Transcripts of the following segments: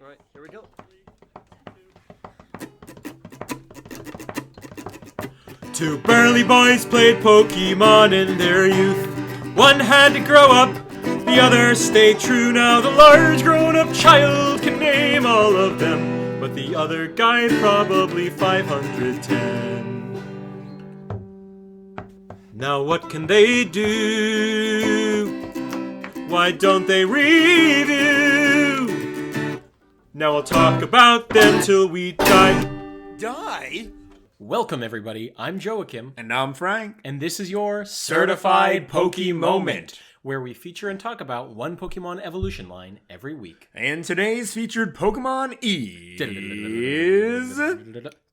All right, here we go. Two burly boys played Pokemon in their youth. One had to grow up, the other stayed true. Now the large grown-up child can name all of them, but the other guy probably 510. Now what can they do? Why don't they review? Now we'll talk about them till we die. Die? Welcome, everybody. I'm Joachim. And I'm Frank. And this is your Certified Pokemoment, where we feature and talk about one Pokemon evolution line every week. And today's featured Pokemon is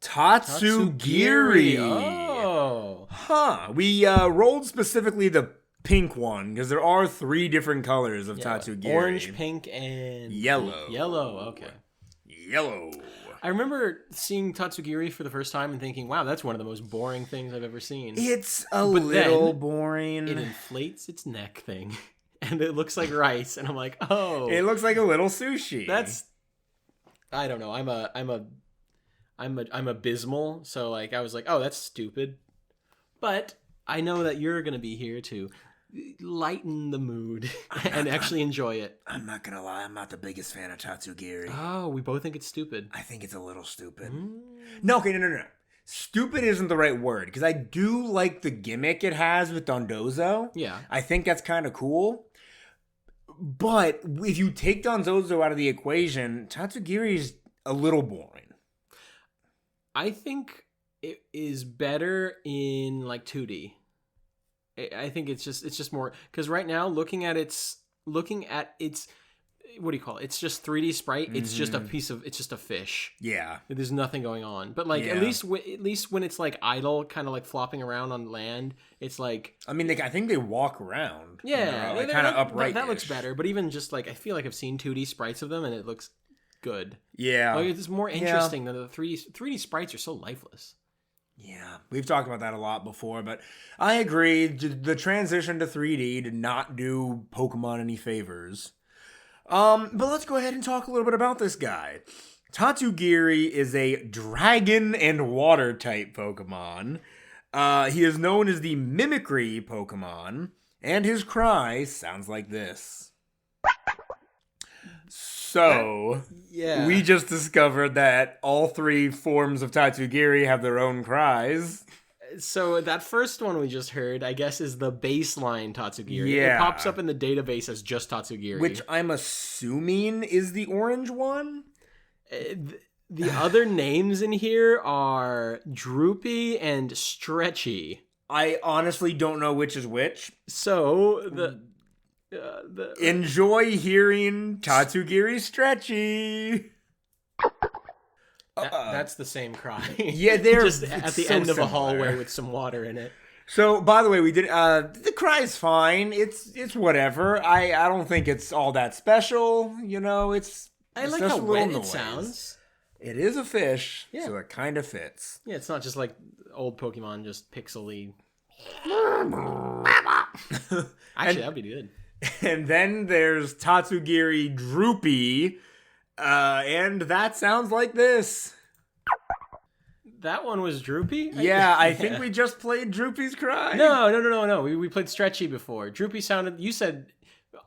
Tatsugiri. Oh. We rolled specifically the pink one, because there are 3 different colors of Tatsugiri. Orange, pink, and... Yellow. Yellow, okay. Yellow. I remember seeing Tatsugiri for the first time and thinking, wow, that's one of the most boring things I've ever seen. It's a little boring. It inflates its neck thing, and it looks like rice, and I'm like, oh. It looks like a little sushi. That's... I don't know. I'm abysmal, so like I was like, oh, that's stupid. But I know that you're gonna be here to lighten the mood and actually enjoy it. I'm not gonna lie, I'm not the biggest fan of Tatsugiri. Oh, we both think it's stupid. I think it's a little stupid. No. Stupid isn't the right word, because I do like the gimmick it has with Dondozo. Yeah. I think that's kind of cool. But if you take Dondozo out of the equation, Tatsugiri is a little boring. I think it is better in like 2D. I think it's just more, because right now looking at its what do you call it? It's just 3D sprite. It's just a fish. Yeah. There's nothing going on. But like at least when it's like idle, kind of like flopping around on land, it's like, I mean, I think they walk around. Yeah, like kind of upright. That looks better. But even just like, I feel like I've seen 2D sprites of them and it looks good. Yeah. Like it's more interesting than the 3D sprites are so lifeless. Yeah, we've talked about that a lot before, but I agree. The transition to 3D did not do Pokemon any favors. But let's go ahead and talk a little bit about this guy. Tatsugiri is a dragon and water type Pokemon. He is known as the Mimicry Pokemon, and his cry sounds like this. So, we just discovered that all 3 forms of Tatsugiri have their own cries. So that first one we just heard, I guess, is the baseline Tatsugiri. Yeah. It pops up in the database as just Tatsugiri. Which I'm assuming is the orange one? The other names in here are Droopy and Stretchy. I honestly don't know which is which. So, enjoy hearing Tatsugiri Stretchy. That's the same cry. Yeah, they're just at the end of a hallway with some water in it. So, by the way, we did the cry is fine. It's whatever. I don't think it's all that special. You know, it's like just how a little wet noise. it sounds. It is a fish, so it kind of fits. Yeah, it's not just like old Pokemon, just pixely. Actually, that'd be good. And then there's Tatsugiri Droopy, and that sounds like this. That one was Droopy? Yeah, I think we just played Droopy's cry. No. We played Stretchy before. Droopy sounded, you said,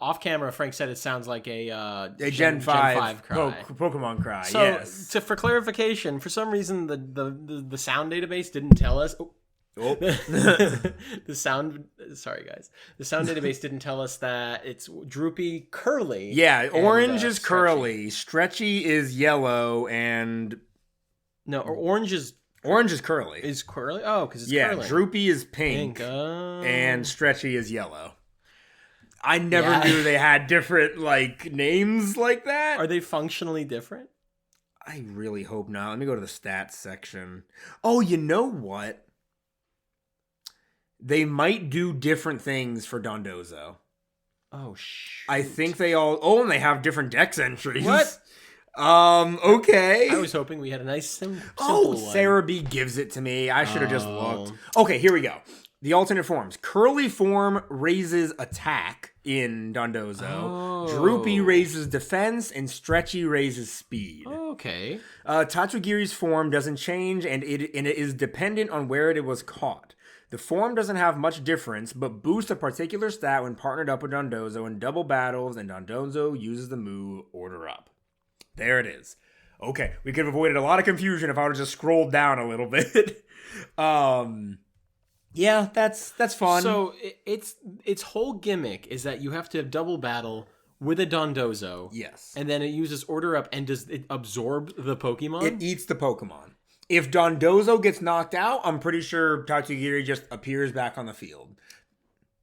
off camera, Frank said it sounds like a Gen 5 cry. Pokemon cry, so, yes. For clarification, for some reason, the sound database didn't tell us... the sound database didn't tell us that it's Droopy curly. Yeah, orange is curly, Stretchy is yellow, and orange is curly. Is curly? Oh, because it's curly. Yeah, Droopy is pink. And Stretchy is yellow. I never knew they had different names like that. Are they functionally different? I really hope not. Let me go to the stats section. Oh, you know what? They might do different things for Dondozo. Oh, shoot. I think they all... Oh, and they have different dex entries. What? Okay. I was hoping we had a nice simple one. one. Sarah B gives it to me. I should have just looked. Okay, here we go. The alternate forms. Curly form raises attack. in Dondozo. Oh. Droopy raises defense, and Stretchy raises speed. Okay. Tatsugiri's form doesn't change, and it is dependent on where it was caught. The form doesn't have much difference, but boosts a particular stat when partnered up with Dondozo in double battles, and Dondozo uses the move Order Up. There it is. Okay, we could have avoided a lot of confusion if I would have just scrolled down a little bit. Yeah, that's fun. So its whole gimmick is that you have to double battle with a Dondozo. Yes. And then it uses Order Up, and does it absorb the Pokemon? It eats the Pokemon. If Dondozo gets knocked out, I'm pretty sure Tatsugiri just appears back on the field.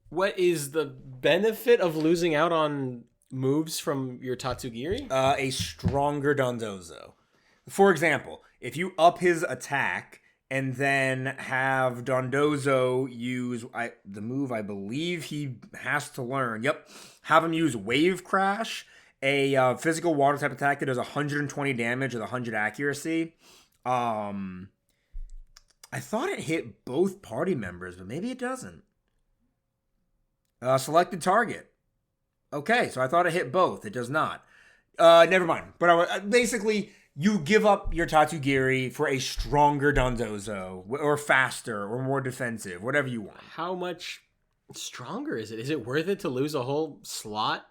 What is the benefit of losing out on moves from your Tatsugiri? A stronger Dondozo. For example, if you up his attack and then have Dondozo use the move I believe he has to learn. Yep. Have him use Wave Crash, a physical water type attack that does 120 damage with 100 accuracy. I thought it hit both party members, but maybe it doesn't. Selected target. Okay, so I thought it hit both. It does not. Never mind. But basically, you give up your Tatsugiri for a stronger Dondozo, or faster, or more defensive, whatever you want. How much stronger is it? Is it worth it to lose a whole slot?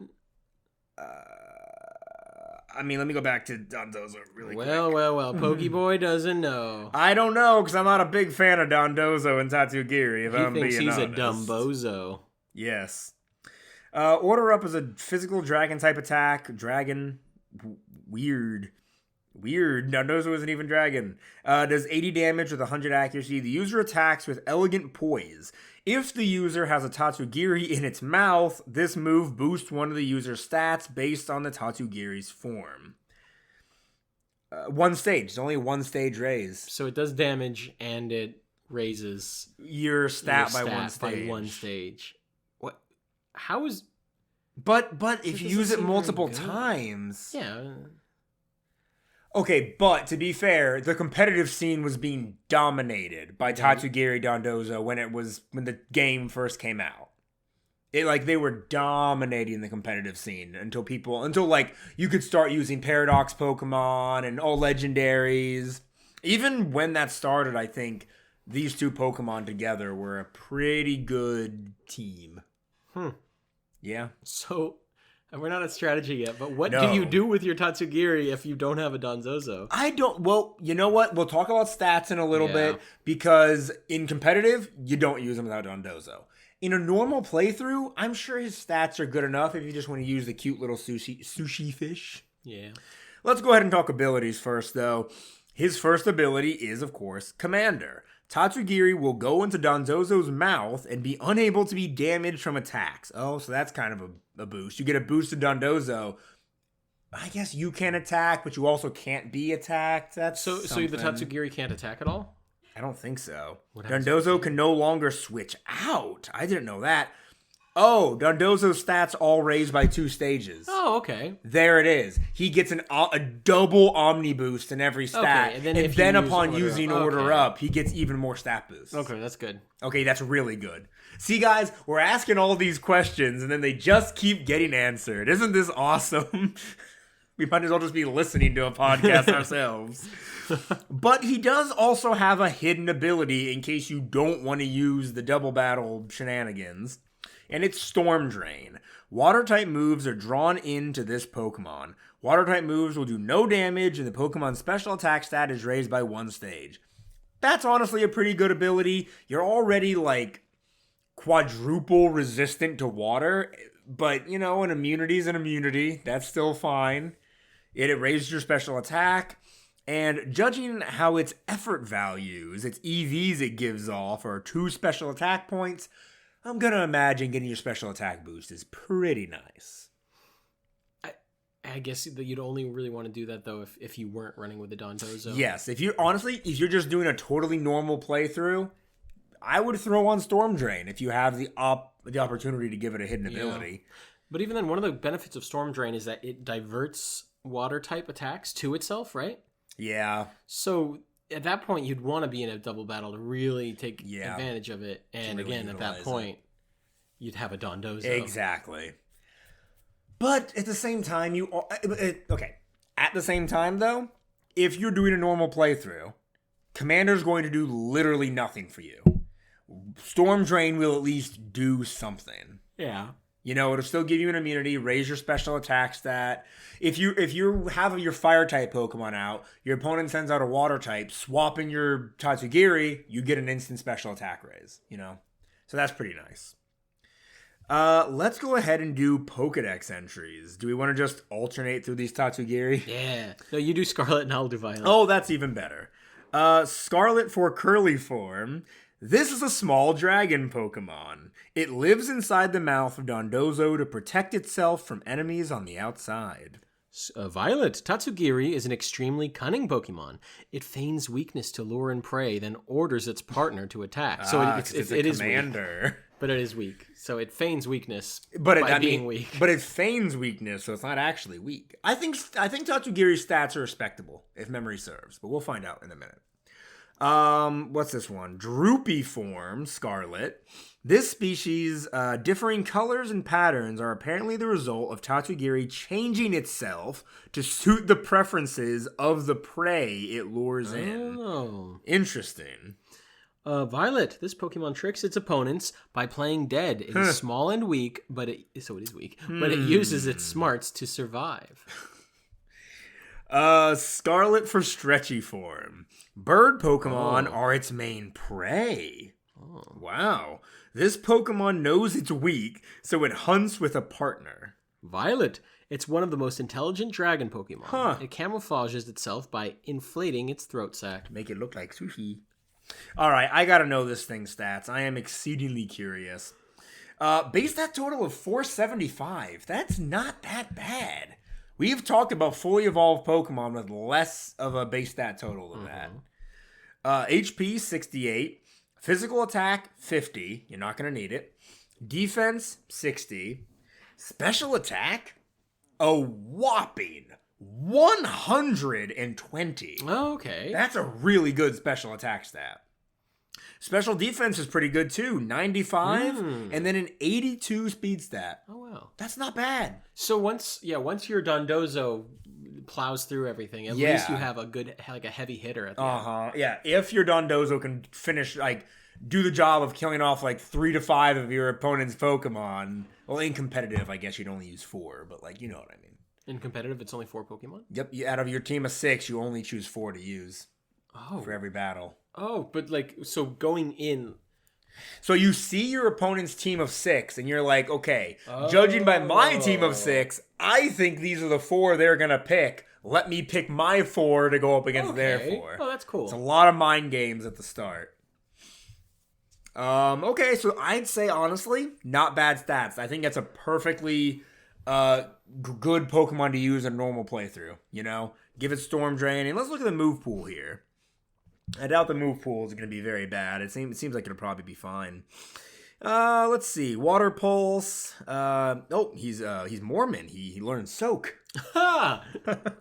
I mean, let me go back to Dondozo really quick. Well. Pokeboy doesn't know. I don't know, because I'm not a big fan of Dondozo and Tatsugiri, if I'm being honest. He thinks he's a Dumbozo. Yes. Order Up is a physical dragon-type attack. Dragon. Weird. Dondozo isn't even dragon. Does 80 damage with 100 accuracy. The user attacks with elegant poise. If the user has a Tatsugiri in its mouth, this move boosts one of the user's stats based on the Tatsugiri's form. One stage. It's only a one stage raise. So it does damage and it raises your stat by one stage. What? How is... But if you use it multiple times... Yeah. Okay, but to be fair, the competitive scene was being dominated by Tatsugiri Dondozo when the game first came out. They were dominating the competitive scene until you could start using Paradox Pokemon and all legendaries. Even when that started, I think these two Pokemon together were a pretty good team. Yeah. So... And we're not at strategy yet, but what do you do with your Tatsugiri if you don't have a Dondozo? Well, you know what? We'll talk about stats in a little bit, because in competitive, you don't use him without Dondozo. In a normal playthrough, I'm sure his stats are good enough if you just want to use the cute little sushi fish. Yeah. Let's go ahead and talk abilities first, though. His first ability is, of course, Commander. Tatsugiri will go into Dondozo's mouth and be unable to be damaged from attacks. Oh, so that's kind of a boost. You get a boost to Dondozo. I guess you can attack, but you also can't be attacked. That's so the Tatsugiri can't attack at all? I don't think so. Dondozo can no longer switch out. I didn't know that. Oh, Dondozo's stats all raised by 2 stages. Oh, okay. There it is. He gets a double Omni boost in every stat. Okay, and then upon using Order Up, he gets even more stat boosts. Okay, that's good. Okay, that's really good. See, guys, we're asking all these questions, and then they just keep getting answered. Isn't this awesome? We might as well just be listening to a podcast ourselves. But he does also have a hidden ability in case you don't want to use the double battle shenanigans. And it's Storm Drain. Water-type moves are drawn into this Pokemon. Water-type moves will do no damage, and the Pokemon's special attack stat is raised by 1 stage. That's honestly a pretty good ability. You're already, quadruple resistant to water, but, an immunity's an immunity. That's still fine. It raises your special attack, and judging how its effort values, its EVs it gives off, are 2 special attack points, I'm going to imagine getting your special attack boost is pretty nice. I guess that you'd only really want to do that, though, if you weren't running with the Dondozo. Yes, if you're just doing a totally normal playthrough, I would throw on Storm Drain if you have the opportunity to give it a hidden ability. But even then, one of the benefits of Storm Drain is that it diverts water-type attacks to itself, right? Yeah. So... At that point, you'd want to be in a double battle to really take advantage of it. And really again, at that point, you'd have a Dondozo. Exactly. But at the same time, okay. At the same time, though, if you're doing a normal playthrough, Commander's going to do literally nothing for you. Storm Drain will at least do something. Yeah. You know, it'll still give you an immunity, raise your special attack stat. If you have your fire type Pokemon out, your opponent sends out a water type, swapping your Tatsugiri, you get an instant special attack raise, you know? So that's pretty nice. Let's go ahead and do Pokedex entries. Do we want to just alternate through these Tatsugiri? Yeah. No, you do Scarlet and I'll do Violet. Oh, that's even better. Scarlet for Curly form. This is a small dragon Pokemon. It lives inside the mouth of Dondozo to protect itself from enemies on the outside. Violet, Tatsugiri is an extremely cunning Pokemon. It feigns weakness to lure and prey, then orders its partner to attack. So it is commander. Weak. But it is weak. So it feigns weakness being weak. But it feigns weakness, so it's not actually weak. I think Tatsugiri's stats are respectable, if memory serves. But we'll find out in a minute. What's this one? Droopy form, Scarlet. This species' differing colors and patterns are apparently the result of Tatsugiri changing itself to suit the preferences of the prey it lures in. Oh. Interesting. Violet, this Pokemon tricks its opponents by playing dead. It is small and weak, but it is weak. But it uses its smarts to survive. Scarlet for Stretchy form. Bird Pokemon are its main prey. Oh. Wow. This Pokemon knows it's weak, so it hunts with a partner. Violet, it's one of the most intelligent dragon Pokemon. Huh. It camouflages itself by inflating its throat sac. Make it look like sushi. All right, I gotta know this thing's stats. I am exceedingly curious. Base stat total of 475. That's not that bad. We've talked about fully evolved Pokemon with less of a base stat total than that. HP, 68. Physical attack, 50. You're not going to need it. Defense, 60. Special attack, a whopping 120. Oh, okay. That's a really good special attack stat. Special defense is pretty good too, 95, and then an 82 speed stat. Oh wow, that's not bad. So once your Dondozo plows through everything, at least you have a good, like a heavy hitter at the end. Yeah, if your Dondozo can finish, do the job of killing off 3 to 5 of your opponent's Pokemon. Well, in competitive, I guess you'd only use 4, but you know what I mean. In competitive, it's only 4 Pokemon? Yep, out of your team of 6, you only choose 4 to use. For every battle. Oh, but so going in. So you see your opponent's team of 6, and you're like, okay, judging by my team of 6, I think these are the 4 they're going to pick. Let me pick my 4 to go up against their 4. Oh, that's cool. It's a lot of mind games at the start. Okay, so I'd say, honestly, not bad stats. I think that's a perfectly good Pokemon to use in a normal playthrough, you know? Give it Storm Drain, and let's look at the move pool here. I doubt the move pool is going to be very bad. It seems like it'll probably be fine. Let's see. Water Pulse. He's Mormon. He learned Soak.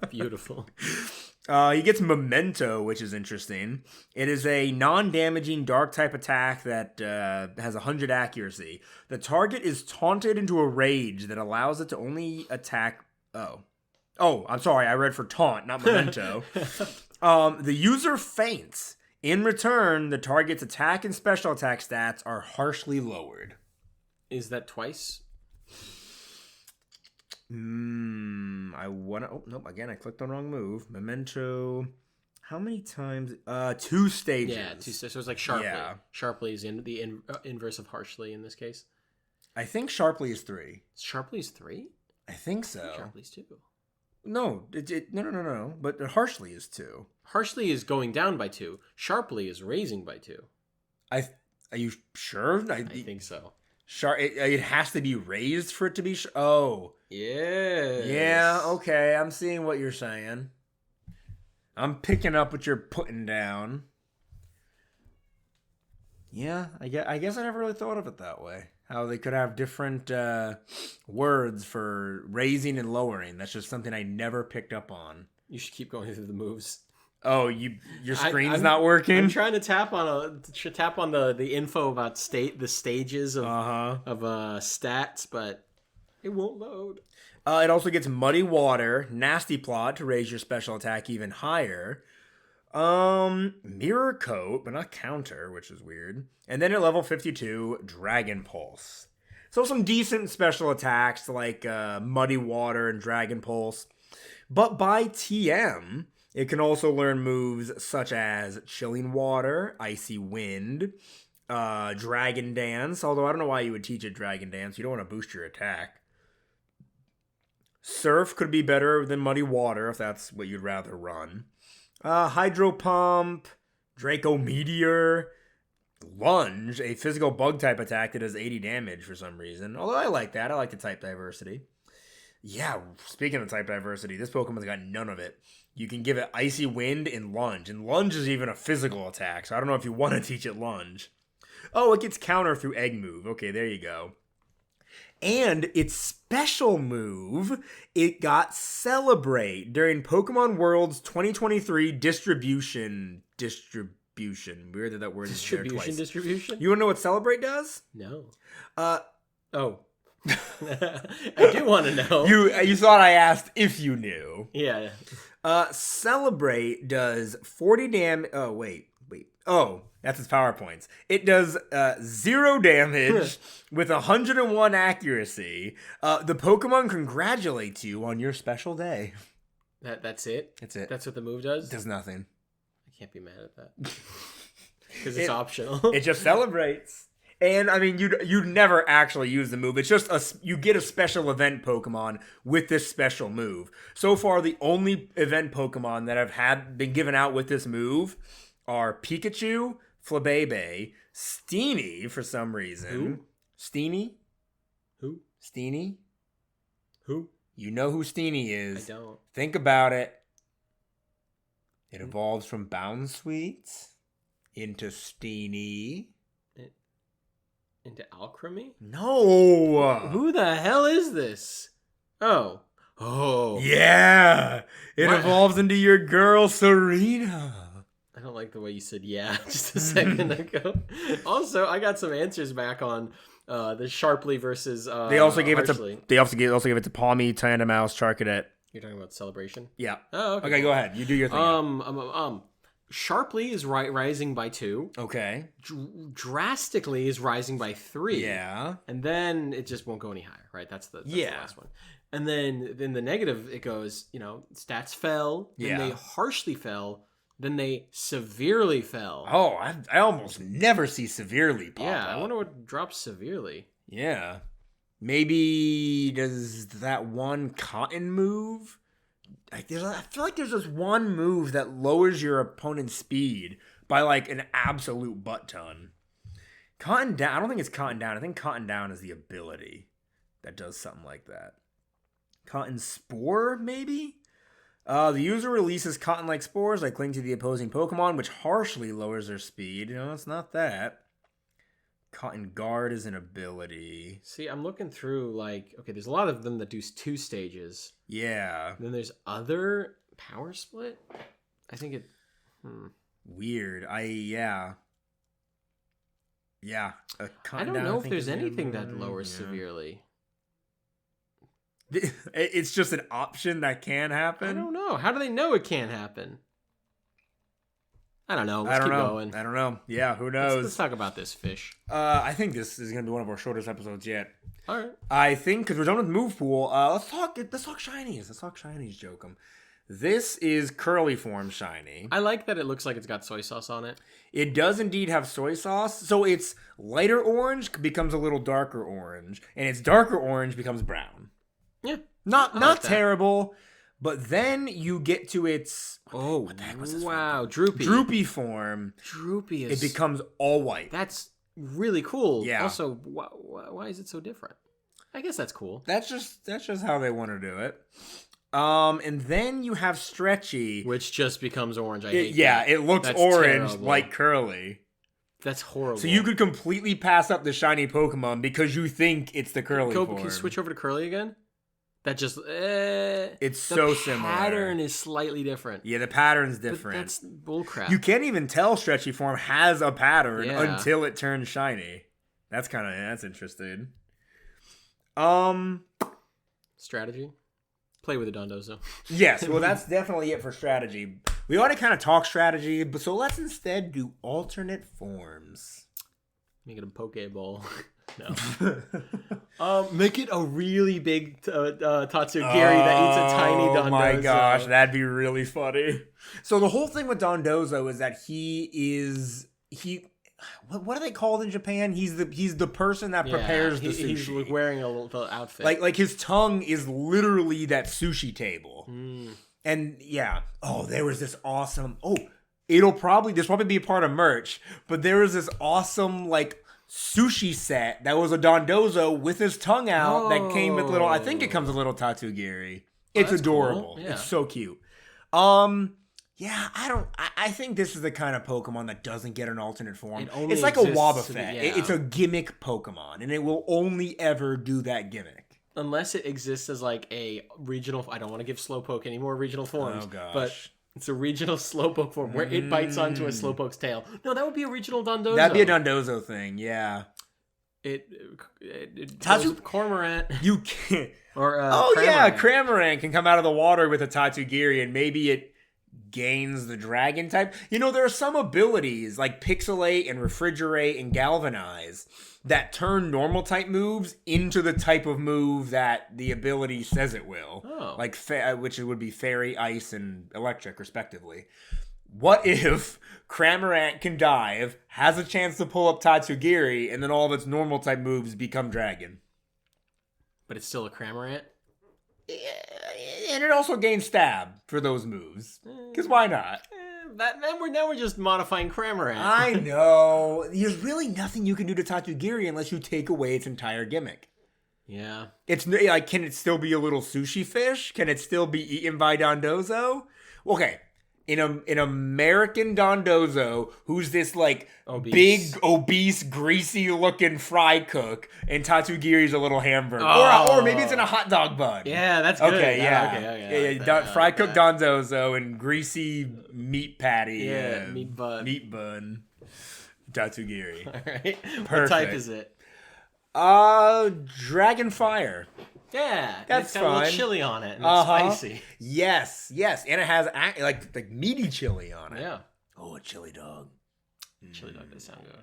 Beautiful. He gets Memento, which is interesting. It is a non-damaging dark-type attack that has 100 accuracy. The target is taunted into a rage that allows it to only attack... Oh, I'm sorry. I read for taunt, not Memento. The user faints. In return, the target's attack and special attack stats are harshly lowered. Is that twice? I wanna... Oh, nope. Again, I clicked on the wrong move. Memento... How many times? 2 stages. Yeah, 2 stages. So it's like Sharply. Yeah. Sharply is in the inverse of harshly in this case. I think Sharply is 3. Sharply is 3? I think so. Sharply's 2. No, no. But Harshly is 2. Harshly is going down by 2. Sharply is raising by 2. Are you sure? I think so. It has to be raised for it to be... Oh. Yes. Yeah, okay. I'm seeing what you're saying. I'm picking up what you're putting down. Yeah, I guess I never really thought of it that way. How they could have different words for raising and lowering. That's just something I never picked up on. You should keep going through the moves. Oh, your screen's not working? I'm trying to tap on the info about the stages of stats, but it won't load. It also gets Muddy Water, Nasty Plot to raise your special attack even higher. Mirror Coat, but not Counter, which is weird. And then at level 52, Dragon Pulse. So some decent special attacks like Muddy Water and Dragon Pulse. But by TM, it can also learn moves such as Chilling Water, Icy Wind, Dragon Dance. Although I don't know why you would teach it Dragon Dance. You don't want to boost your attack. Surf could be better than Muddy Water if that's what you'd rather run. Hydro Pump, Draco Meteor, Lunge, a physical bug type attack that does 80 damage for some reason. Although I like that. I like the type diversity. Yeah, speaking of type diversity, this Pokemon's got none of it. You can give it Icy Wind and Lunge is even a physical attack, so I don't know if you want to teach it Lunge. Oh, it gets Counter through Egg Move. Okay, there you go. And its special move, it got Celebrate during Pokemon World's 2023 distribution. Weird that word is there twice. Distribution? You want to know what Celebrate does? No. Oh. I do want to know. You thought I asked if you knew. Yeah. Celebrate does 40 damage. Oh, wait. Oh, that's its power points. It does 0 damage with 101 accuracy. The Pokemon congratulates you on your special day. That's it? That's it. That's what the move does? It does nothing. I can't be mad at that. Because it's optional. It just celebrates. And, I mean, you'd never actually use the move. It's just you get a special event Pokemon with this special move. So far, the only event Pokemon that have been given out with this move are Pikachu, Flabébé, Steenie for some reason. Who? Steenie? Who? Steenie? Who? You know who Steenie is. I don't. Think about it. It evolves from Bounsweet into Steenie. Into Alchemy? No! Who the hell is this? Oh. Yeah! It What? evolves into your girl, Serena. I don't like the way you said yeah just a second ago. Also, I got some answers back on the Sharply versus They also gave Archly. it to Palmy, Tandemaus, Charcadet. You're talking about Celebration? Yeah. Oh, Okay, go ahead. You do your thing. Sharply is rising by 2. Okay. Drastically is rising by 3. Yeah. And then it just won't go any higher, right? That's the last one. And then the negative, it goes, stats fell, then they harshly fell, then they severely fell. Oh, I almost never see severely pop Yeah, up. I wonder what drops severely. Yeah. Maybe does that one Cotton move? I feel like there's this one move that lowers your opponent's speed by like an absolute butt ton. Cotton Down, I don't think it's Cotton Down. I think Cotton Down is the ability that does something like that. Cotton Spore, maybe? The user releases cotton-like spores that cling to the opposing Pokemon, which harshly lowers their speed. It's not that. Cotton Guard is an ability. See, I'm looking through, okay, there's a lot of them that do 2 stages. Yeah. Then there's other power split? I think it... Weird. Yeah. I don't know if there's anything that lowers severely. It's just an option that can happen? I don't know. How do they know it can't happen? I don't know. Let's keep going. I don't know. Yeah, who knows? Let's talk about this fish. I think this is going to be one of our shortest episodes yet. All right. I think, because we're done with Move Pool, let's talk shinies. Let's talk shinies, Jokum. This is Curly Form Shiny. I like that it looks like it's got soy sauce on it. It does indeed have soy sauce. So it's lighter orange becomes a little darker orange, and its darker orange becomes brown. Yeah. Not terrible, but then you get to its... Oh, what the heck was this wow. Droopy. Droopy form. Droopy is... It becomes all white. That's really cool. Yeah. Also, why is it so different? I guess that's cool. That's just how they want to do it. And then you have Stretchy, which just becomes orange. I hate that. It looks That's orange terrible. like Curly. That's horrible. So you could completely pass up the shiny Pokemon because you think it's the Curly form. Can you switch over to Curly again? That just it's so similar. The pattern is slightly different. Yeah, the pattern's different. But that's bullcrap. You can't even tell Stretchy form has a pattern until it turns shiny. That's interesting. Strategy? Play with a Dondozo. Yes, well, that's definitely it for strategy. We already kind of talked strategy, but so let's instead do alternate forms. Make it a Pokeball. No. Make it a really big Tatsugiri that eats a tiny Dondozo. Oh my gosh, that'd be really funny. So the whole thing with Dondozo is that he what are they called in Japan? He's the person that prepares the sushi. He's wearing a little outfit. Like his tongue is literally that sushi table. And yeah, there was this awesome. This probably be a part of merch, but there was this awesome like sushi set that was a Dondozo with his tongue out that came with little. I think it comes with little Tatsugiri. It's adorable. Cool. Yeah. It's so cute. Yeah, I think this is the kind of Pokemon that doesn't get an alternate form. It's like a Wobbuffet. It's a gimmick Pokemon, and it will only ever do that gimmick. Unless it exists as like a regional. I don't want to give Slowpoke any more regional forms. Oh gosh. But it's a regional Slowpoke form where it bites onto a Slowpoke's tail. No, that would be a regional Dondozo. That'd be a Dondozo thing, yeah. It goes with Cormorant. You can't. Or Cramorant can come out of the water with a Tatsugiri, and maybe it gains the dragon type. You know, there are some abilities like Pixelate and Refrigerate and Galvanize that turn normal type moves into the type of move that the ability says it will. Like which would be Fairy, Ice, and Electric, respectively. What if Cramorant can dive, has a chance to pull up Tatsugiri, and then all of its normal type moves become dragon? But it's still a Cramorant? And it also gains stab for those moves. Because why not? Now we're just modifying Cramorant. I know. There's really nothing you can do to Tatsugiri unless you take away its entire gimmick. Yeah. It's like, can it still be a little sushi fish? Can it still be eaten by Dondozo? Okay. In American Dondozo, who's this like big, obese, greasy looking fry cook, and Tatsugiri's a little hamburger, or maybe it's in a hot dog bun. Yeah, that's good. Okay, yeah, okay. Fry cooked Dondozo and greasy meat patty. Yeah, meat bun. Tatsugiri. All right. Perfect. What type is it? Dragon fire. Yeah, that's it's got fine. a little chili on it, and it's spicy. Yes, and it has like meaty chili on it. Yeah. Oh, a chili dog. Chili dog does sound good.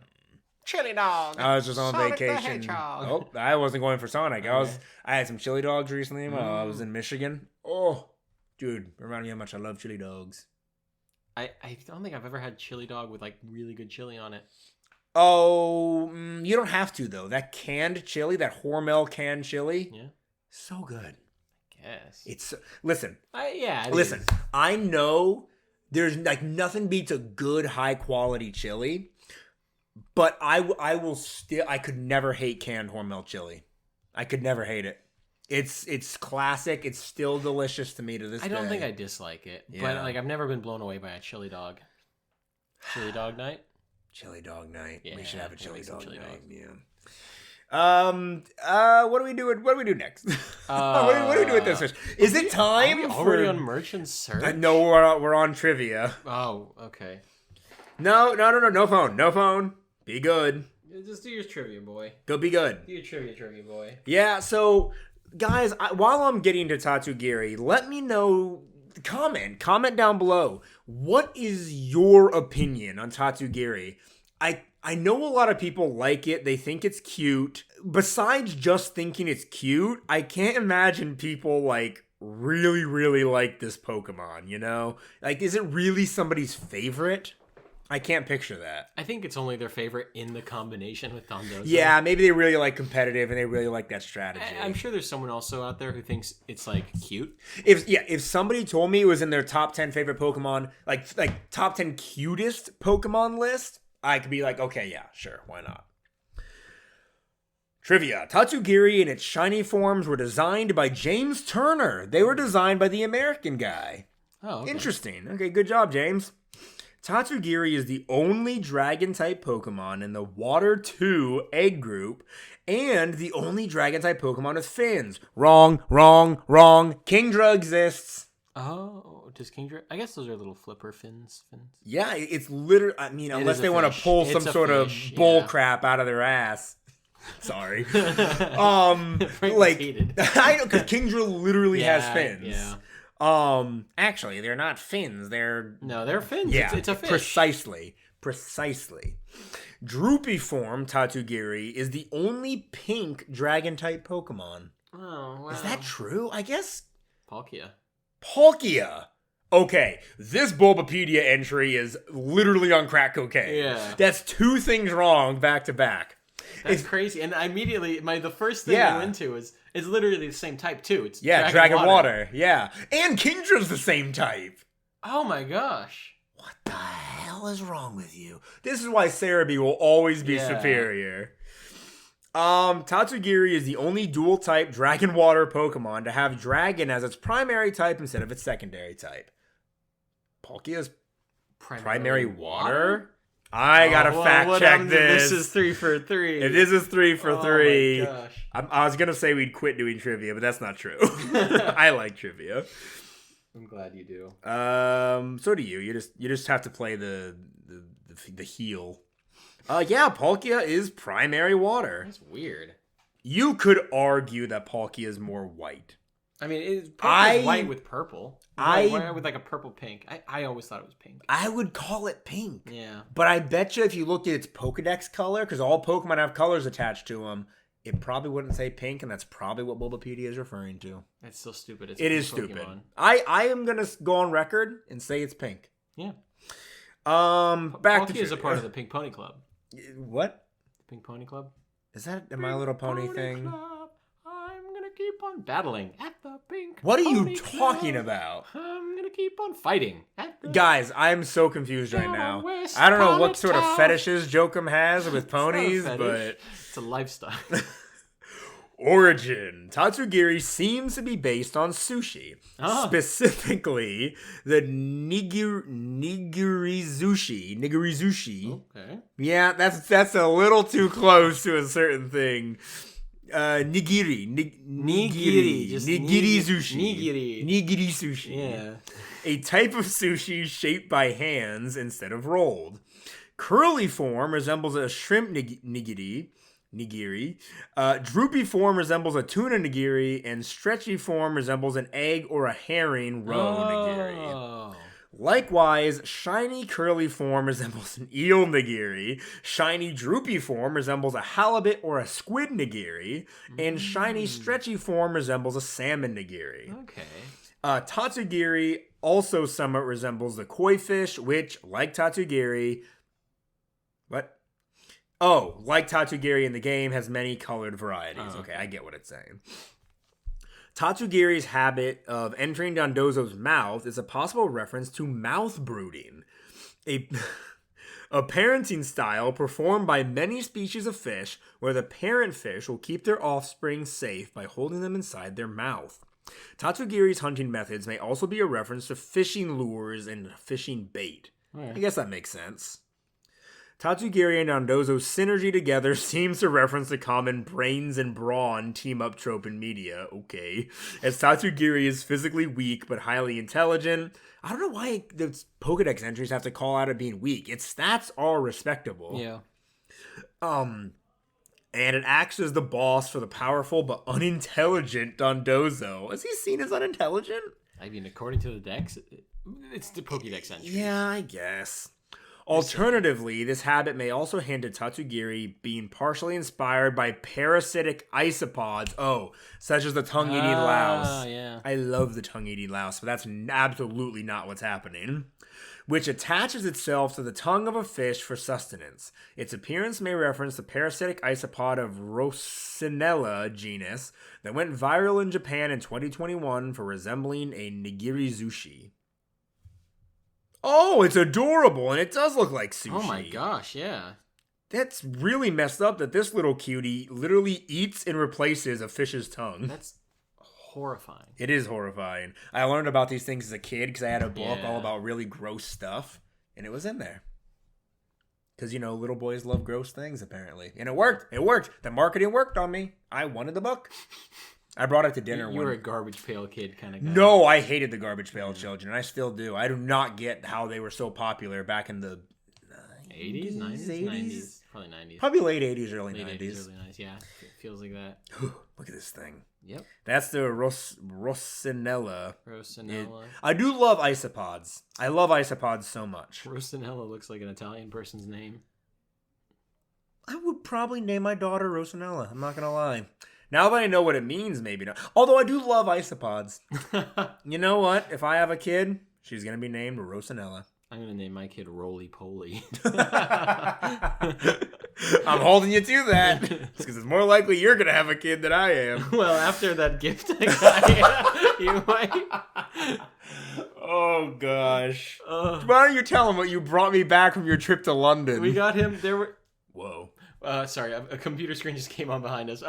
Chili dog. I was just on Sonic the vacation. Hedgehog. I wasn't going for Sonic. Okay. I had some chili dogs recently while I was in Michigan. Oh, dude, remind me how much I love chili dogs. I don't think I've ever had chili dog with like really good chili on it. Oh, you don't have to though. That canned chili, that Hormel canned chili. Yeah. So good. Guess. Listen. Listen. I know there's like nothing beats a good high quality chili, but I could never hate canned Hormel chili. I could never hate it. It's classic. It's still delicious to me to this day. I don't think I dislike it, but like I've never been blown away by a chili dog. Chili dog night. Chili dog night. Yeah, we should have a chili dog night. Dog. Yeah. What do we do? What do we do next? What do we do with this fish? Is it time? Are we already on merchant search? No, we're on trivia. Oh, okay. No phone. Be good. Just do your trivia, boy. Go be good. Do your trivia, boy. Yeah. So, guys, while I'm getting to Tatsugiri, let me know. Comment down below. What is your opinion on Tatsugiri? I know a lot of people like it. They think it's cute. Besides just thinking it's cute, I can't imagine people like really, really like this Pokemon, you know? Like, is it really somebody's favorite? I can't picture that. I think it's only their favorite in the combination with Dondozo. Yeah, maybe they really like competitive and they really like that strategy. I'm sure there's someone also out there who thinks it's like cute. If somebody told me it was in their top 10 favorite Pokemon, like top 10 cutest Pokemon list, I could be like, okay, yeah, sure, why not? Trivia. Tatsugiri and its shiny forms were designed by James Turner. They were designed by the American guy. Oh, okay. Interesting. Okay, good job, James. Tatsugiri is the only Dragon-type Pokemon in the Water 2 egg group, and the only Dragon-type Pokemon with fins. Wrong. Kingdra exists. Oh, does Kingdra? I guess those are little flipper fins. Yeah, it's literally, I mean, unless they want to pull some sort of bull crap out of their ass. Sorry. Like hated. I know, because Kingdra literally has fins. Yeah. Actually, they're not fins. They're fins. Yeah, it's a fish. Precisely. Droopy form Tatsugiri is the only pink dragon type Pokemon. Oh, wow. Is that true? I guess Palkia. Okay, this Bulbapedia entry is literally on crack cocaine. Yeah. That's two things wrong back to back. That's crazy. And I immediately, the first thing I went to is literally the same type too. It's Dragon Water. Yeah. And Kingdra's the same type. Oh my gosh. What the hell is wrong with you? This is why Cerebi will always be superior. Tatsugiri is the only dual type Dragon Water Pokemon to have Dragon as its primary type instead of its secondary type. Palkia's primary water? I gotta fact check this. This is 3 for 3. This is 3 for 3. Oh my gosh. I was gonna say we'd quit doing trivia, but that's not true. I like trivia. I'm glad you do. So do you. You just have to play the heel. Palkia is primary water. That's weird. You could argue that Palkia is more white. I mean, it's white with purple. White with like a purple pink. I always thought it was pink. I would call it pink. Yeah. But I bet you if you looked at its Pokedex color, because all Pokemon have colors attached to them, it probably wouldn't say pink, and that's probably what Bulbapedia is referring to. That's so stupid. It is stupid. I am going to go on record and say it's pink. Yeah. Back to Palkia is a part of the Pink Pony Club. What? The Pink Pony Club? Is that a My Little Pony thing? Club. I'm gonna keep on battling at the Pink What are you Pony talking Club. about? I'm gonna keep on fighting at the Guys, I'm so confused right now. I don't know what sort of fetishes Jokum has with ponies, but it's a lifestyle. Origin. Tatsugiri seems to be based on sushi. Specifically, the nigiri-zushi. Okay. Yeah, that's a little too close to a certain thing. Nigiri sushi. Yeah. A type of sushi shaped by hands instead of rolled. Curly form resembles a shrimp nigiri. Droopy form resembles a tuna nigiri, and stretchy form resembles an egg or a herring roe nigiri. Likewise, shiny curly form resembles an eel nigiri, shiny droopy form resembles a halibut or a squid nigiri, and shiny stretchy form resembles a salmon nigiri. Okay. Tatsugiri also somewhat resembles the koi fish, which, like Tatsugiri... What? Oh, like Tatsugiri in the game, has many colored varieties. Okay, I get what it's saying. Tatsugiri's habit of entering Dondozo's mouth is a possible reference to mouth brooding, a parenting style performed by many species of fish where the parent fish will keep their offspring safe by holding them inside their mouth. Tatsugiri's hunting methods may also be a reference to fishing lures and fishing bait. I guess that makes sense. Tatsugiri and Dondozo's synergy together seems to reference the common brains and brawn team-up trope in media. Okay. As Tatsugiri is physically weak but highly intelligent, I don't know why the Pokedex entries have to call out it being weak. Its stats are respectable. Yeah. And it acts as the boss for the powerful but unintelligent Dondozo. Is he seen as unintelligent? I mean, according to the Dex, it's the Pokedex entry. Yeah, I guess. Alternatively, this habit may also hint at Tatsugiri being partially inspired by parasitic isopods, such as the tongue-eating louse. Yeah. I love the tongue-eating louse, but that's absolutely not what's happening. Which attaches itself to the tongue of a fish for sustenance. Its appearance may reference the parasitic isopod of Rocinella genus that went viral in Japan in 2021 for resembling a nigiri zushi. Oh, it's adorable, and it does look like sushi. Oh my gosh, yeah. That's really messed up that this little cutie literally eats and replaces a fish's tongue. That's horrifying. It is horrifying. I learned about these things as a kid because I had a book all about really gross stuff, and it was in there. Because, little boys love gross things, apparently. And it worked. It worked. The marketing worked on me. I wanted the book. I brought it to dinner. You were a garbage pail kid kind of guy. No, I hated the garbage pail children. I still do. I do not get how they were so popular back in the 80s, 90s. Probably 90s. Probably late 80s, early Late 90s. 80s, early 90s, yeah. It feels like that. Look at this thing. Yep. That's the Rosinella. Rosinella. I do love isopods. I love isopods so much. Rosinella looks like an Italian person's name. I would probably name my daughter Rosinella. I'm not going to lie. Now that I know what it means, maybe not. Although I do love isopods. You know what? If I have a kid, she's going to be named Rosinella. I'm going to name my kid Roly Poly. I'm holding you to that. Because it's more likely you're going to have a kid than I am. Well, after that gift I got, you might. Oh, gosh. Why don't you tell him what you brought me back from your trip to London? We got him. There were. Whoa. Sorry, a computer screen just came on behind us. We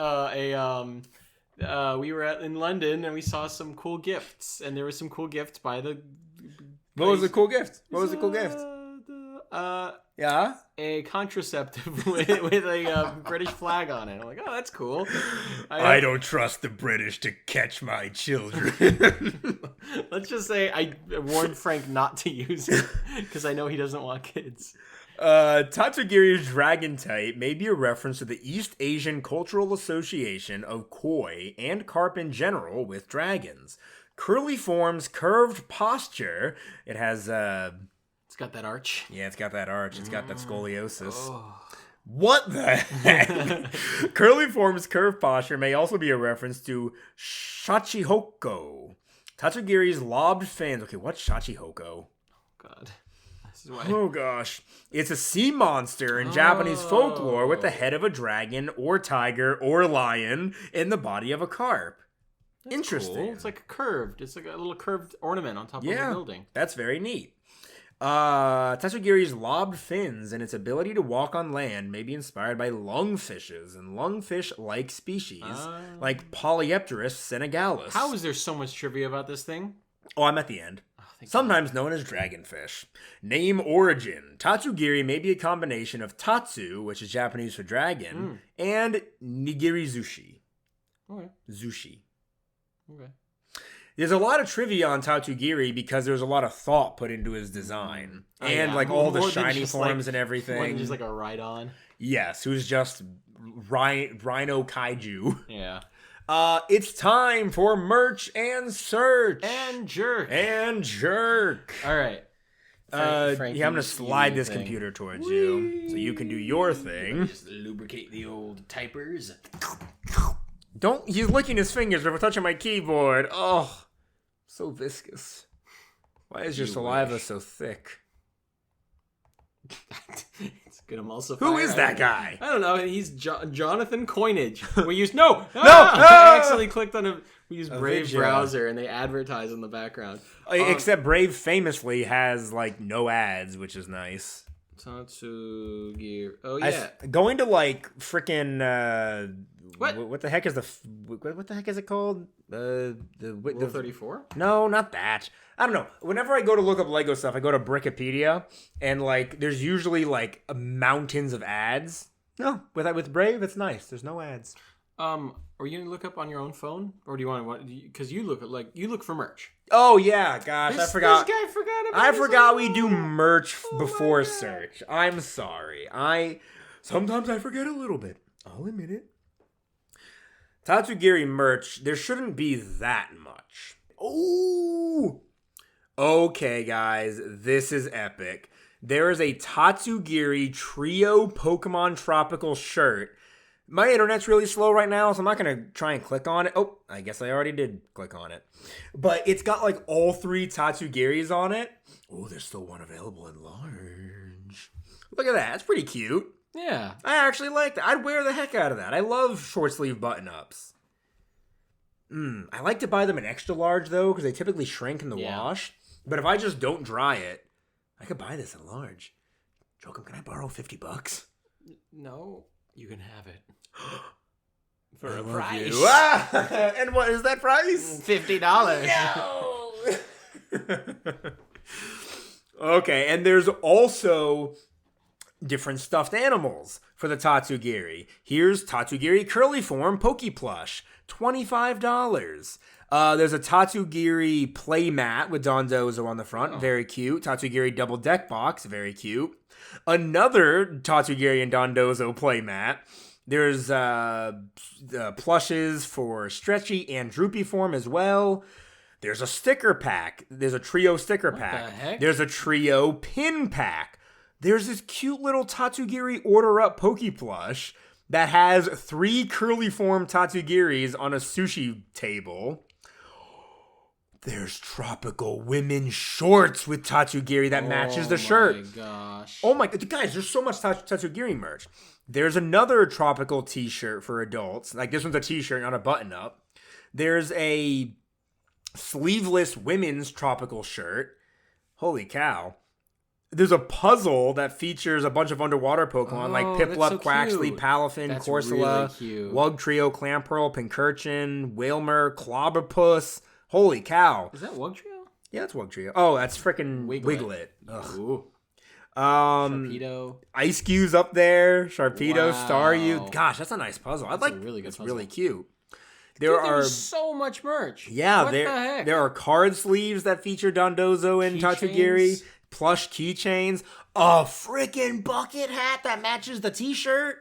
were in London and we saw some cool gifts, and there was some cool gifts by the. What was the cool gift? What was the cool gift? Yeah? A contraceptive with a British flag on it. I'm like, oh, that's cool. I don't trust the British to catch my children. Let's just say I warned Frank not to use it because I know he doesn't want kids. Tatsugiri's dragon type may be a reference to the East Asian Cultural Association of koi and carp in general with dragons. Curly forms, curved posture. It has It's got that arch. Yeah, it's got that arch. It's got that scoliosis. Oh. What the heck? Curly forms, curved posture may also be a reference to Shachihoko. Tatsugiri's lobbed fins. Okay, what's Shachihoko? God. This is why. Oh gosh. It's a sea monster in Japanese folklore with the head of a dragon or tiger or lion in the body of a carp. That's interesting. Cool. It's like curved. It's like a little curved ornament on top of the building. That's very neat. Tatsugiri's lobbed fins and its ability to walk on land may be inspired by lungfishes and lungfish-like species like Polypterus senegalis. How is there so much trivia about this thing? Oh, I'm at the end. Sometimes known as dragonfish. Name origin. Tatsugiri may be a combination of tatsu, which is Japanese for dragon, and nigiri zushi. Okay. Zushi. Okay. There's a lot of trivia on Tatsugiri because there's a lot of thought put into his design. Like all the shiny forms and everything. More than just like a ride-on. Yes, who's just Rhino Kaiju. Yeah. It's time for merch and search. And jerk. All right. I'm going to slide this computer towards you so you can do your thing. Just lubricate the old typers. He's licking his fingers before touching my keyboard. Oh, so viscous. Why is your saliva so thick? It's good emulsifier. Who is that guy? I don't know. He's Jonathan Coinage. We use no. I I accidentally clicked on we use Brave browser and they advertise in the background. Except Brave famously has like no ads, which is nice. Tatsugiri. Oh yeah. Going to like freaking what the heck is what the heck is it called? The 34? No, not that. I don't know. Whenever I go to look up Lego stuff, I go to Brickopedia, and like there's usually like mountains of ads. No, with Brave, it's nice. There's no ads. Are you gonna look up on your own phone, or do you want to? Because you look for merch. Oh yeah, gosh, I forgot. This guy forgot about. I forgot we do merch before search. I'm sorry. Sometimes I forget a little bit. I'll admit it. Tatsugiri merch. There shouldn't be that much. Oh. Okay, guys, this is epic. There is a Tatsugiri Trio Pokemon Tropical shirt. My internet's really slow right now, so I'm not going to try and click on it. Oh, I guess I already did click on it. But it's got like all 3 Tatsugiris on it. Oh, there's still one available in large. Look at that. That's pretty cute. Yeah. I actually like that. I'd wear the heck out of that. I love short sleeve button-ups. I like to buy them in extra large, though, because they typically shrink in the wash. But if I just don't dry it, I could buy this in large. Jokum, can I borrow $50? No, you can have it. For a price. And what is that price? $50. No! Okay, and there's also different stuffed animals for the Tatsugiri. Here's Tatsugiri Curly Form Poke Plush, $25. There's a Tatsugiri playmat with Dondozo on the front, very cute. Tatsugiri double deck box, very cute. Another Tatsugiri and Dondozo playmat. There's plushes for stretchy and droopy form as well. There's a sticker pack. There's a trio sticker pack. What the heck? There's a trio pin pack. There's this cute little Tatsugiri Order Up Poke Plush that has 3 curly form Tatsugiris on a sushi table. There's tropical women's shorts with Tatsugiri that matches the shirt. Oh my gosh. Oh my god, guys, there's so much Tatsugiri merch. There's another tropical t-shirt for adults. Like this one's a t-shirt, not a button-up. There's a sleeveless women's tropical shirt. Holy cow. There's a puzzle that features a bunch of underwater Pokemon like Piplup, so Quaxley, cute. Palafin, That's Corsola, really cute. Wugtrio, Clamperl, Pincurchin, Wailmer, Clobberpuss. Holy cow. Is that Wugtrio? Yeah, that's Wugtrio. Oh, that's freaking Wiglet. Ugh. Ooh. Sharpedo. Ice Cube's up there. Sharpedo, Wow. Staryu. Gosh, that's a nice puzzle. That's a really good puzzle. Really cute. There's so much merch. Yeah, what the heck? There are card sleeves that feature Dondozo and Tatsugiri. Plush keychains. A freaking bucket hat that matches the t-shirt.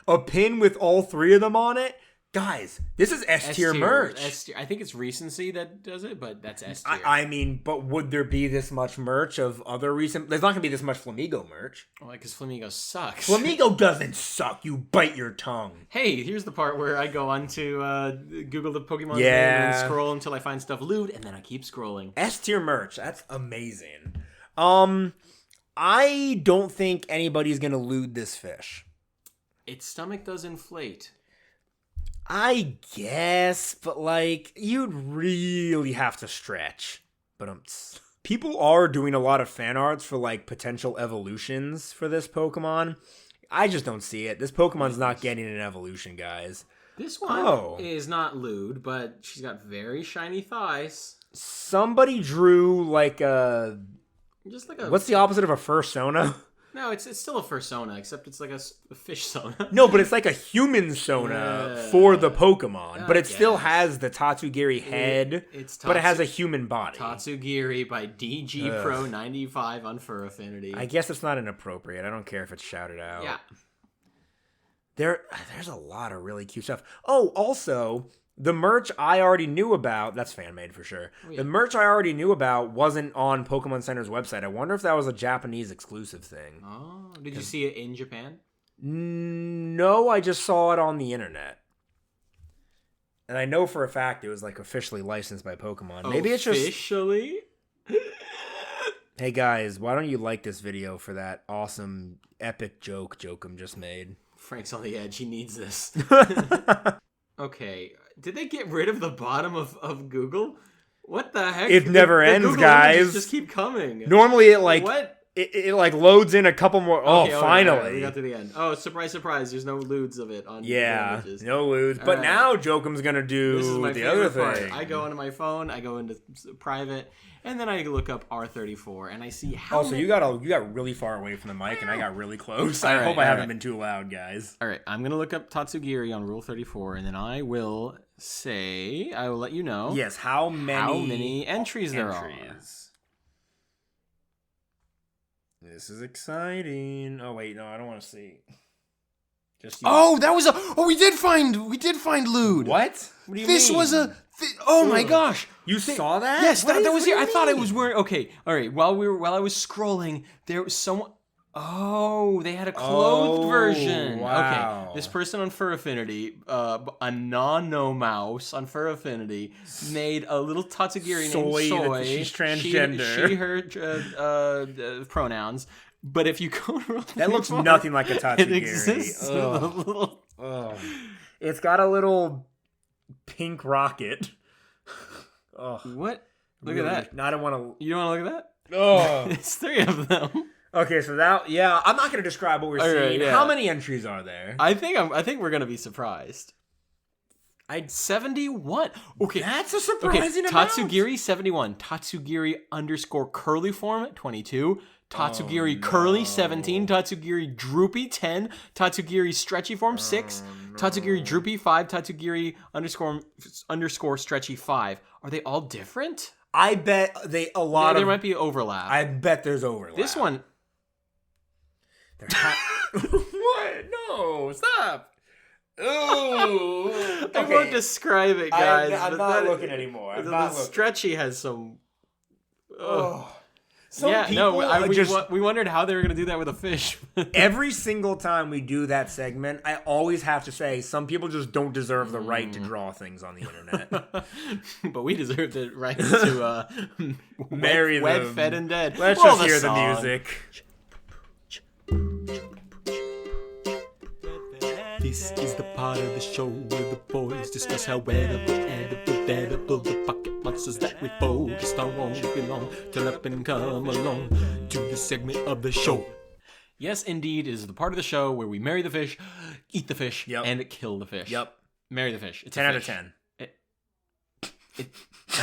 A pin with all 3 of them on it. Guys, this is S-tier merch. S-tier. I think it's Recency that does it, but that's S-tier. I mean, but would there be this much merch of other recent... There's not going to be this much Flamigo merch. Well, because Flamigo sucks. Flamigo doesn't suck. You bite your tongue. Hey, here's the part where I go on to Google the Pokemon name and scroll until I find stuff lewd, and then I keep scrolling. S-tier merch. That's amazing. I don't think anybody's going to loot this fish. Its stomach does inflate. I guess, but like, you'd really have to stretch. But people are doing a lot of fan arts for like potential evolutions for this Pokemon. I just don't see it. This Pokemon's not getting an evolution, guys. This one is not lewd, but she's got very shiny thighs. Somebody drew like a... Just like a... What's the opposite of a fursona? No, it's still a fursona, except it's like a fish sona. No, but it's like a human sona for the Pokemon. But it still has the Tatsugiri head, but it has a human body. Tatsugiri by DG Pro 95 on Fur Affinity. I guess it's not inappropriate. I don't care if it's shouted out. Yeah. There's a lot of really cute stuff. Oh, also... The merch I already knew about, that's fan-made for sure. Oh, yeah. The merch I already knew about wasn't on Pokemon Center's website. I wonder if that was a Japanese exclusive thing. Oh, did you see it in Japan? No, I just saw it on the internet. And I know for a fact it was like officially licensed by Pokemon. Maybe it's just... Officially? Hey guys, why don't you like this video for that awesome epic joke Jokum just made? Frank's on the edge. He needs this. Okay. Did they get rid of the bottom of Google? What the heck? It never ends, Google guys. Just keep coming. Normally it like what? It like loads in a couple more. Okay, finally. Right, we got to the end. Oh, surprise, surprise. There's no lewds of it on images. No lewds. But now Jokum's going to do this is my the other part. thing. I go into my phone, I go into private, and then I look up R34, and I see how so you got really far away from the mic, and I got really close. I hope I haven't been too loud, guys. All right, I'm going to look up Tatsugiri on Rule 34, and then I will let you know. Yes, how many entries there are. This is exciting. Oh wait, no, I don't want to see. Just we did find lewd. What? What do you mean? Oh my gosh! You saw that? Yes, that was here. I thought I was wearing. Okay, all right. While I was scrolling, there was someone. Oh, they had a clothed version. Wow. Okay, this person on Fur Affinity, a Nano Mouse on Fur Affinity, made a little Tatsugiri named Soy. She's transgender. She her pronouns. But if you go to that looks nothing like a Tatsugiri. It exists. It's got a little pink rocket. What? Look at that. No, I don't want to. You don't want to look at that? Oh, it's 3 of them. Okay, so I'm not going to describe what we're seeing. How many entries are there? I think we're going to be surprised. I'd 71. Okay, that's a surprising amount. Tatsugiri 71. Tatsugiri _ curly form 22. Tatsugiri curly 17. Tatsugiri droopy 10. Tatsugiri stretchy form 6. Tatsugiri droopy 5. Tatsugiri _ stretchy 5. Are they all different? I bet there might be overlap. I bet there's overlap. This one. What? No, stop. Ooh. Okay. I won't describe it, guys. I'm not looking anymore. The stretchy has some. We wondered how they were going to do that with a fish. Every single time we do that segment, I always have to say some people just don't deserve the right to draw things on the internet. But we deserve the right to marry them. Wed, fed, and dead. Let's just hear the music. This is the part of the show where the boys discuss how edible the pocket monsters that we focused on won't belong till up and come along to the segment of the show. Yes, indeed, is the part of the show where we marry the fish, eat the fish, and kill the fish. Yep. Marry the fish. It's 10 out of 10.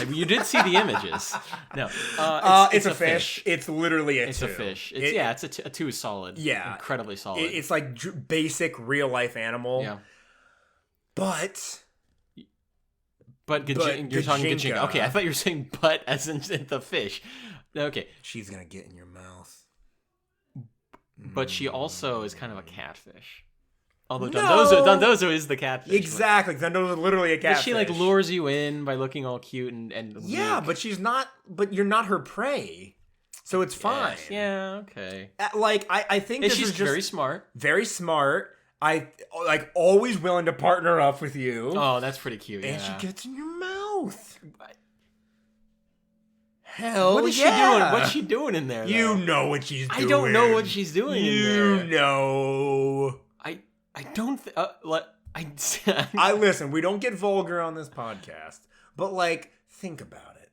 You did see the images. No, it's a fish. It's literally a 2. It's a fish. It's a 2 is solid. Yeah, incredibly solid. It's like basic real life animal. Yeah, but you're talking Gajinka. Okay, I thought you were saying "but" as in the fish. Okay, she's gonna get in your mouth. But she also is kind of a catfish. Although Dondozo is the catfish. Exactly. Dondozo is literally a catfish. But she like lures you in by looking all cute and yeah, weak. but she's not. But you're not her prey, so it's fine. Yeah. Okay. I think and this she's is just very smart. Very smart. I like always willing to partner up with you. Oh, that's pretty cute. And she gets in your mouth. Hell, what is she doing? What's she doing in there? Though? You know what she's doing. I don't know what she's doing. You know. I don't. I listen. We don't get vulgar on this podcast, but like, think about it.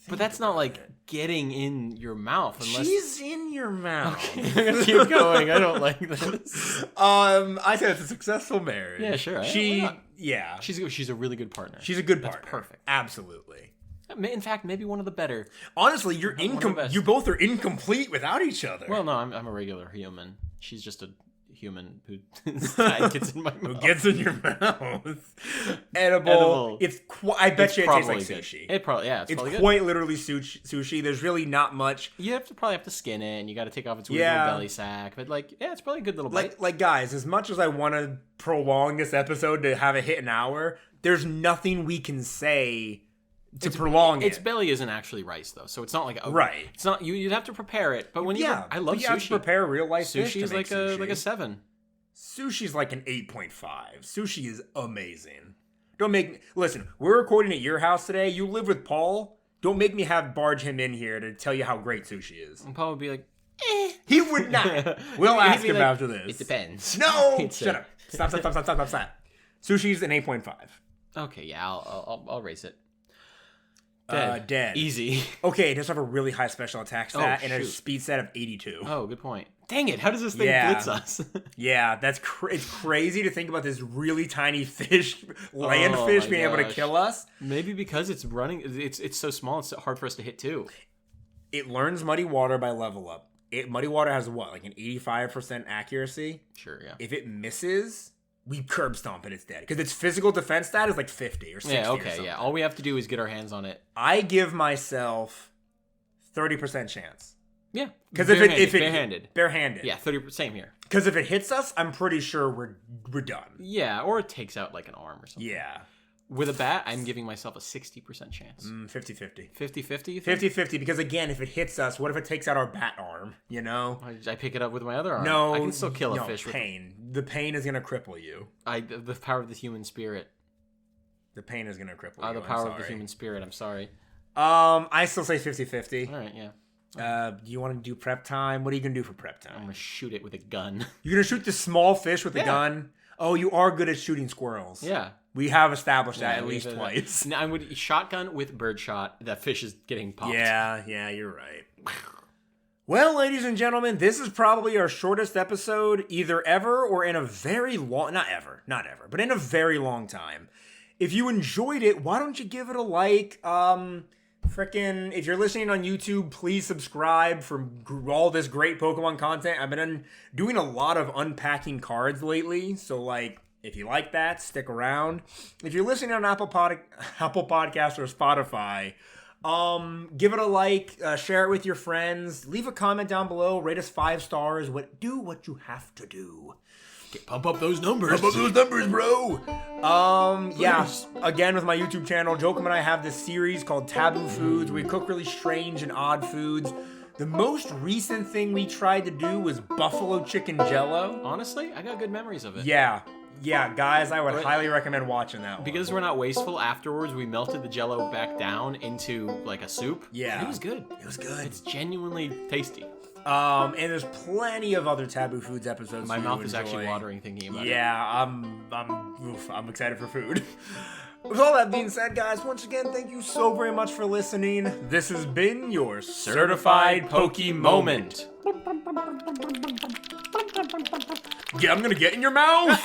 But that's not like getting in your mouth. Unless she's in your mouth. Okay, I'm gonna keep going. I don't like this. I said it's a successful marriage. Yeah, sure. She's a really good partner. She's a good partner. That's perfect. Absolutely. In fact, maybe one of the better. Honestly, you both are incomplete without each other. Well, no, I'm a regular human. She's just a human who gets in my mouth. Who gets in your mouth. Edible. I bet you it tastes like sushi. It's probably good. Quite literally sushi. There's really not much. You probably have to skin it, and you got to take off its weird little belly sack. But it's probably a good little bite. Like guys, as much as I want to prolong this episode to have it hit an hour, there's nothing we can say to prolong it. Its belly isn't actually rice though, so it's not like right. It's not you'd have to prepare it. But when I love sushi. You have to prepare real life fish. Sushi is like a 7. Sushi's like an 8.5. Sushi is amazing. Listen, we're recording at your house today. You live with Paul. Don't make me barge him in here to tell you how great sushi is. And Paul would be like, He would not. We'll ask him after this. It depends. No! Shut up. Stop. Sushi's an 8.5. Okay, yeah, I'll raise it. Dead. Easy. Okay, it does have a really high special attack stat and a speed stat of 82. Oh, good point. Dang it, how does this thing blitz us? Yeah, it's crazy to think about this really tiny fish, land fish, being able to kill us. Maybe because it's running, it's so small, it's hard for us to hit too. It learns Muddy Water by level up. Muddy Water has what, like an 85% accuracy? Sure, yeah. If it misses, we curb stomp and it's dead. Because its physical defense stat is like 50 or 60 or something. Yeah. All we have to do is get our hands on it. I give myself 30% chance. Yeah. Because barehanded. Yeah, 30%. Same here. Because if it hits us, I'm pretty sure we're done. Yeah, or it takes out like an arm or something. Yeah. With a bat, I'm giving myself a 60% chance. 50-50. 50-50? 50-50, because again, if it hits us, what if it takes out our bat arm, you know? I pick it up with my other arm. No. I can still kill a fish pain. The pain is going to cripple you. The power of the human spirit. The pain is going to cripple you. The power of the human spirit, I'm sorry. I still say 50-50. All right, yeah. Do you want to do prep time? What are you going to do for prep time? I'm going to shoot it with a gun. You're going to shoot the small fish with a gun? Oh, you are good at shooting squirrels. Yeah. We have established that at least twice. Now, I would shotgun with birdshot. That fish is getting popped. Yeah, you're right. Well, ladies and gentlemen, this is probably our shortest episode either ever or in a very long, not ever, but in a very long time. If you enjoyed it, why don't you give it a like? If you're listening on YouTube, please subscribe for all this great Pokemon content. I've been doing a lot of unpacking cards lately, so like, if you like that, stick around. If you're listening on Apple Podcast or Spotify, give it a like, share it with your friends, leave a comment down below, rate us 5 stars. Do what you have to do. Pump up those numbers. Pump up those numbers, bro. Yeah. Again, with my YouTube channel, Jokum and I have this series called Taboo Foods. We cook really strange and odd foods. The most recent thing we tried to do was buffalo chicken jello. Honestly, I got good memories of it. Yeah, guys, I would highly recommend watching that one. Because we're not wasteful, afterwards we melted the jello back down into like a soup. Yeah. And it was good. It's genuinely tasty. And there's plenty of other Taboo Foods episodes. My mouth is actually watering thinking about it. Yeah, I'm excited for food. With all that being said, guys, once again, thank you so very much for listening. This has been your Certified Poke Moment. Yeah, I'm gonna get in your mouth!